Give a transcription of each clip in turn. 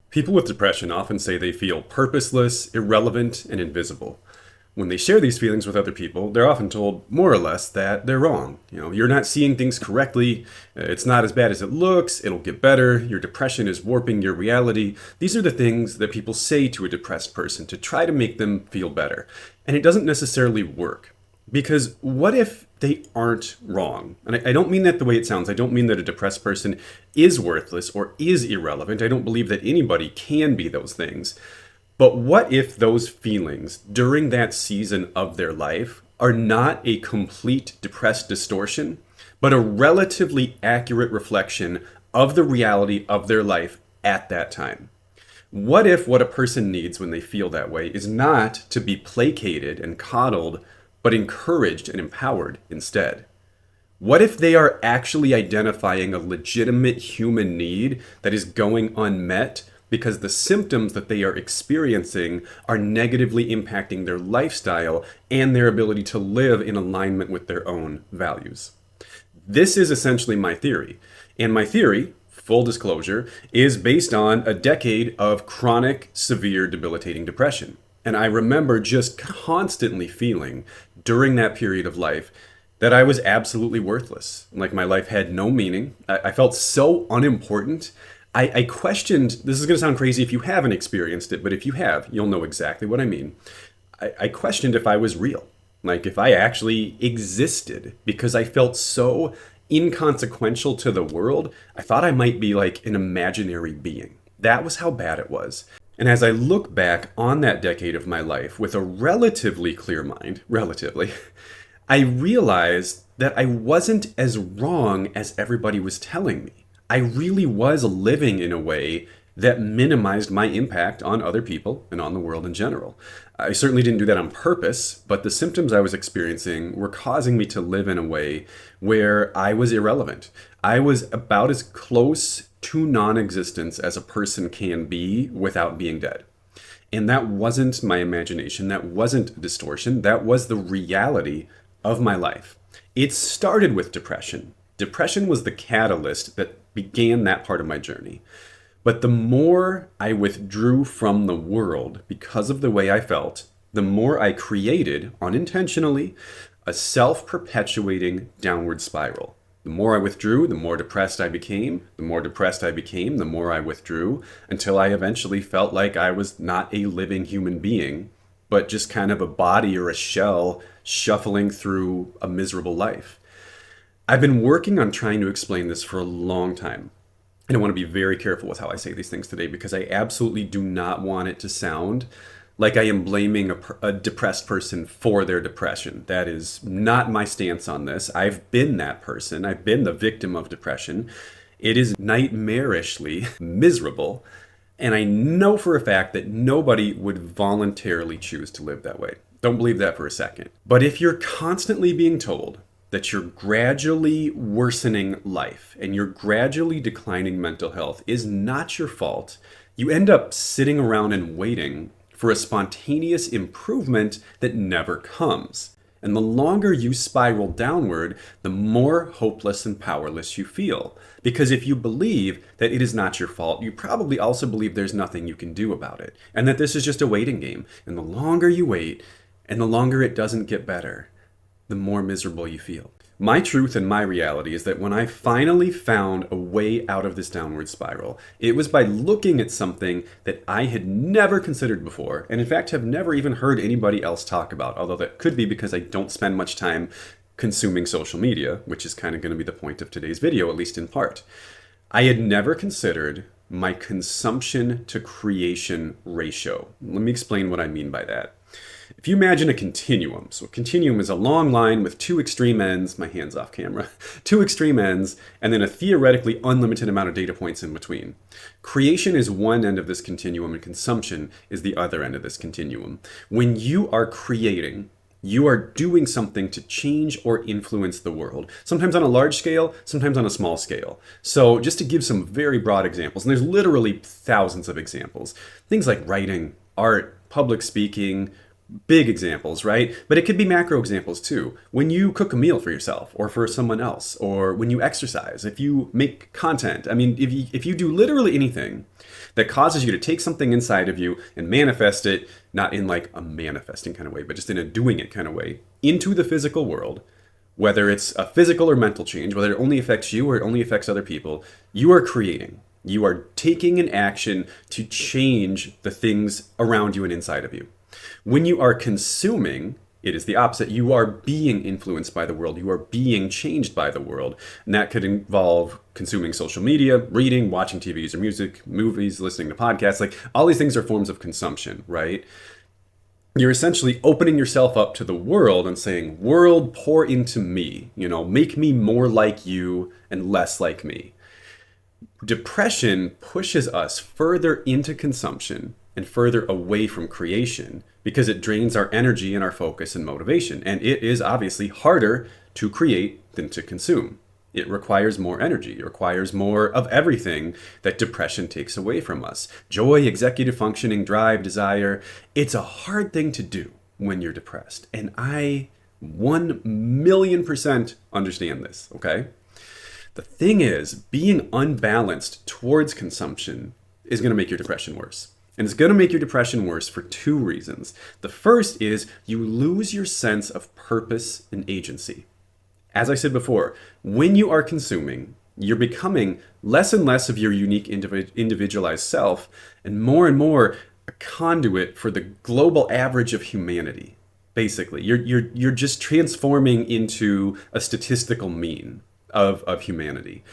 People with depression often say they feel purposeless, irrelevant, and invisible. When they share these feelings with other people, they're often told, more or less, that they're wrong. You're not seeing things correctly. It's not as bad as it looks. It'll get better. Your depression is warping your reality. These are the things that people say to a depressed person to try to make them feel better. And it doesn't necessarily work. Because what if they aren't wrong? And I don't mean that the way it sounds. I don't mean that a depressed person is worthless or is irrelevant. I don't believe that anybody can be those things. But what if those feelings during that season of their life are not a complete depressed distortion, but a relatively accurate reflection of the reality of their life at that time? What if what a person needs when they feel that way is not to be placated and coddled, but encouraged and empowered instead? What if they are actually identifying a legitimate human need that is going unmet because the symptoms that they are experiencing are negatively impacting their lifestyle and their ability to live in alignment with their own values? This is essentially my theory. And my theory, full disclosure, is based on a decade of chronic, severe, debilitating depression. And I remember just constantly feeling during that period of life that I was absolutely worthless. Like my life had no meaning. I felt so unimportant. I questioned, this is going to sound crazy if you haven't experienced it, but if you have, you'll know exactly what I mean. I questioned if I was real, like if I actually existed, because I felt so inconsequential to the world. I thought I might be like an imaginary being. That was how bad it was. And as I look back on that decade of my life with a relatively clear mind, I realized that I wasn't as wrong as everybody was telling me. I really was living in a way that minimized my impact on other people and on the world in general. I certainly didn't do that on purpose, but the symptoms I was experiencing were causing me to live in a way where I was irrelevant. I was about as close to non-existence as a person can be without being dead. And that wasn't my imagination. That wasn't a distortion. That was the reality of my life. It started with depression. Depression was the catalyst that began that part of my journey. But the more I withdrew from the world because of the way I felt, the more I created, unintentionally, a self-perpetuating downward spiral. The more I withdrew, the more depressed I became. The more depressed I became, the more I withdrew, until I eventually felt like I was not a living human being, but just kind of a body or a shell shuffling through a miserable life. I've been working on trying to explain this for a long time. And I want to be very careful with how I say these things today, because I absolutely do not want it to sound like I am blaming a depressed person for their depression. That is not my stance on this. I've been that person. I've been the victim of depression. It is nightmarishly miserable. And I know for a fact that nobody would voluntarily choose to live that way. Don't believe that for a second. But if you're constantly being told that your gradually worsening life and your gradually declining mental health is not your fault, you end up sitting around and waiting for a spontaneous improvement that never comes. And the longer you spiral downward, the more hopeless and powerless you feel. Because if you believe that it is not your fault, you probably also believe there's nothing you can do about it, and that this is just a waiting game. And the longer you wait, and the longer it doesn't get better, the more miserable you feel. My truth and my reality is that when I finally found a way out of this downward spiral, it was by looking at something that I had never considered before, and in fact have never even heard anybody else talk about, although that could be because I don't spend much time consuming social media, which is kind of going to be the point of today's video, at least in part. I had never considered my consumption to creation ratio. Let me explain what I mean by that. If you imagine a continuum, so a continuum is a long line with two extreme ends, my hand's off camera, two extreme ends, and then a theoretically unlimited amount of data points in between. Creation is one end of this continuum and consumption is the other end of this continuum. When you are creating, you are doing something to change or influence the world, sometimes on a large scale, sometimes on a small scale. So just to give some very broad examples, and there's literally thousands of examples, things like writing, art, public speaking, big examples, right? But it could be macro examples too. When you cook a meal for yourself or for someone else, or when you exercise, if you make content, I mean, if you do literally anything that causes you to take something inside of you and manifest it, not in like a manifesting kind of way, but just in a doing it kind of way, into the physical world, whether it's a physical or mental change, whether it only affects you or it only affects other people, you are creating. You are taking an action to change the things around you and inside of you. When you are consuming, it is the opposite. You are being influenced by the world. You are being changed by the world. And that could involve consuming social media, reading, watching TVs or music, movies, listening to podcasts. Like all these things are forms of consumption, right? You're essentially opening yourself up to the world and saying, world, pour into me, make me more like you and less like me. Depression pushes us further into consumption and further away from creation because it drains our energy and our focus and motivation. And it is obviously harder to create than to consume. It requires more energy. It requires more of everything that depression takes away from us. Joy, executive functioning, drive, desire. It's a hard thing to do when you're depressed. And I 1,000,000% understand this, okay? The thing is, being unbalanced towards consumption is going to make your depression worse. And it's going to make your depression worse for two reasons. The first is you lose your sense of purpose and agency. As I said before, when you are consuming, you're becoming less and less of your unique individualized self and more a conduit for the global average of humanity. Basically, you're just transforming into a statistical mean of humanity.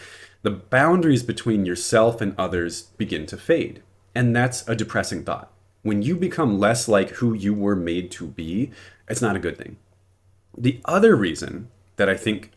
The boundaries between yourself and others begin to fade. And that's a depressing thought. When you become less like who you were made to be, it's not a good thing. The other reason that I think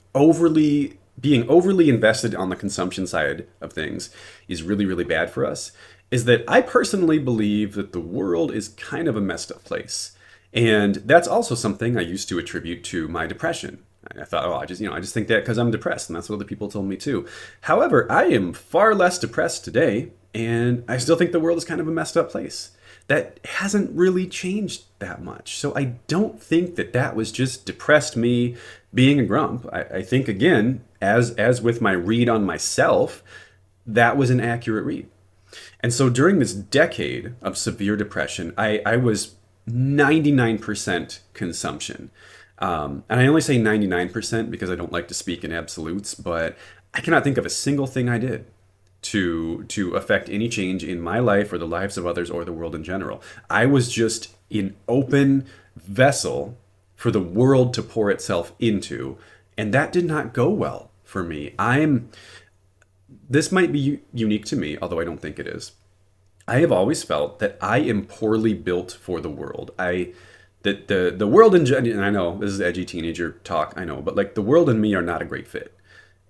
being overly invested on the consumption side of things is really, really bad for us is that I personally believe that the world is kind of a messed up place. And that's also something I used to attribute to my depression. I thought, I just think that because I'm depressed, and that's what other people told me too. However, I am far less depressed today, and I still think the world is kind of a messed up place. That hasn't really changed that much. So I don't think that was just depressed me being a grump. I think, again, as with my read on myself, that was an accurate read. And so during this decade of severe depression, I was 99% consumption. And I only say 99% because I don't like to speak in absolutes, but I cannot think of a single thing I did to affect any change in my life or the lives of others or the world in general. I was just an open vessel for the world to pour itself into, and that did not go well for me. This might be unique to me, although I don't think it is. I have always felt that I am poorly built for the world. That the world in general, and I know this is edgy teenager talk, I know, but like the world and me are not a great fit.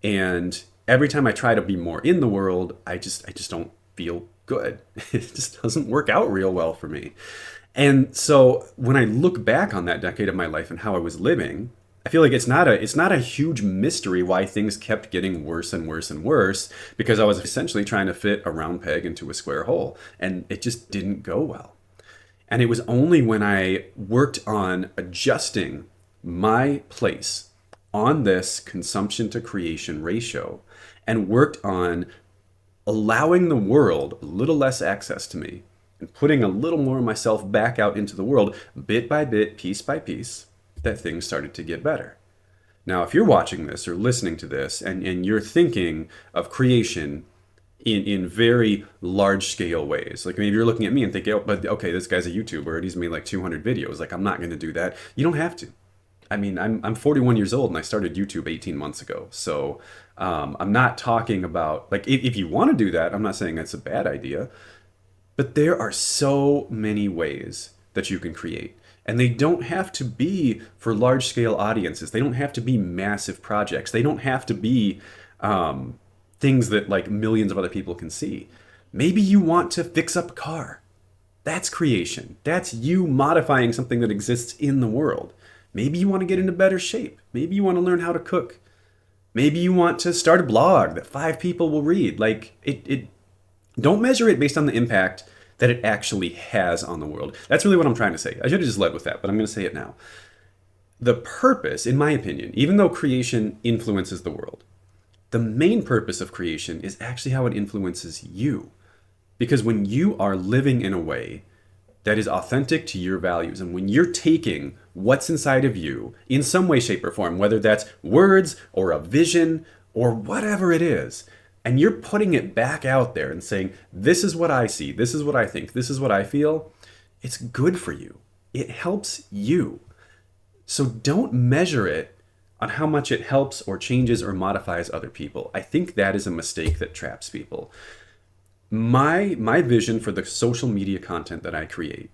And every time I try to be more in the world, I just don't feel good. It just doesn't work out real well for me. And so when I look back on that decade of my life and how I was living, I feel like it's not a huge mystery why things kept getting worse and worse and worse, because I was essentially trying to fit a round peg into a square hole, and it just didn't go well. And it was only when I worked on adjusting my place on this consumption to creation ratio and worked on allowing the world a little less access to me and putting a little more of myself back out into the world, bit by bit, piece by piece, that things started to get better. Now, if you're watching this or listening to this and you're thinking of creation in very large scale ways, like maybe you're looking at me and thinking, okay, this guy's a YouTuber and he's made like 200 videos. Like, I'm not going to do that. You don't have to. I mean, I'm 41 years old and I started YouTube 18 months ago. So I'm not talking about, like, if you want to do that, I'm not saying that's a bad idea. But there are so many ways that you can create. And they don't have to be for large scale audiences. They don't have to be massive projects. They don't have to be things that like millions of other people can see. Maybe you want to fix up a car. That's creation. That's you modifying something that exists in the world. Maybe you want to get into better shape. Maybe you want to learn how to cook. Maybe you want to start a blog that 5 people will read. Like, don't measure it based on the impact that it actually has on the world. That's really what I'm trying to say. I should have just led with that, but I'm going to say it now. The purpose, in my opinion, even though creation influences the world, the main purpose of creation is actually how it influences you. Because when you are living in a way that is authentic to your values, and when you're taking what's inside of you in some way, shape, or form, whether that's words or a vision or whatever it is, and you're putting it back out there and saying, this is what I see, this is what I think, this is what I feel, it's good for you. It helps you. So don't measure it on how much it helps or changes or modifies other people. I think that is a mistake that traps people. My vision for the social media content that I create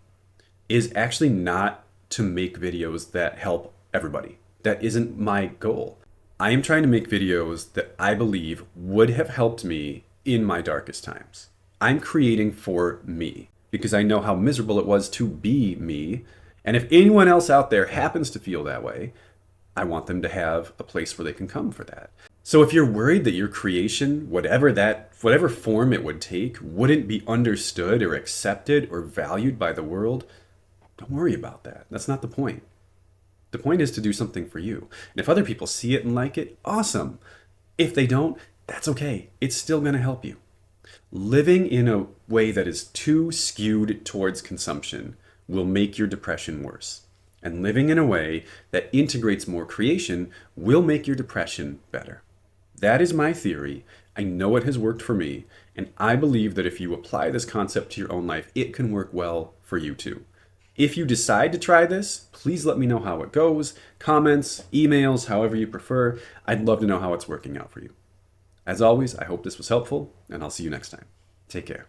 is actually not to make videos that help everybody. That isn't my goal. I am trying to make videos that I believe would have helped me in my darkest times. I'm creating for me because I know how miserable it was to be me. And if anyone else out there happens to feel that way, I want them to have a place where they can come for that. So if you're worried that your creation, whatever form it would take, wouldn't be understood or accepted or valued by the world, don't worry about that. That's not the point. The point is to do something for you. And if other people see it and like it, awesome. If they don't, that's okay. It's still going to help you. Living in a way that is too skewed towards consumption will make your depression worse. And living in a way that integrates more creation will make your depression better. That is my theory. I know it has worked for me, and I believe that if you apply this concept to your own life, it can work well for you too. If you decide to try this, please let me know how it goes. Comments, emails, however you prefer. I'd love to know how it's working out for you. As always, I hope this was helpful, and I'll see you next time. Take care.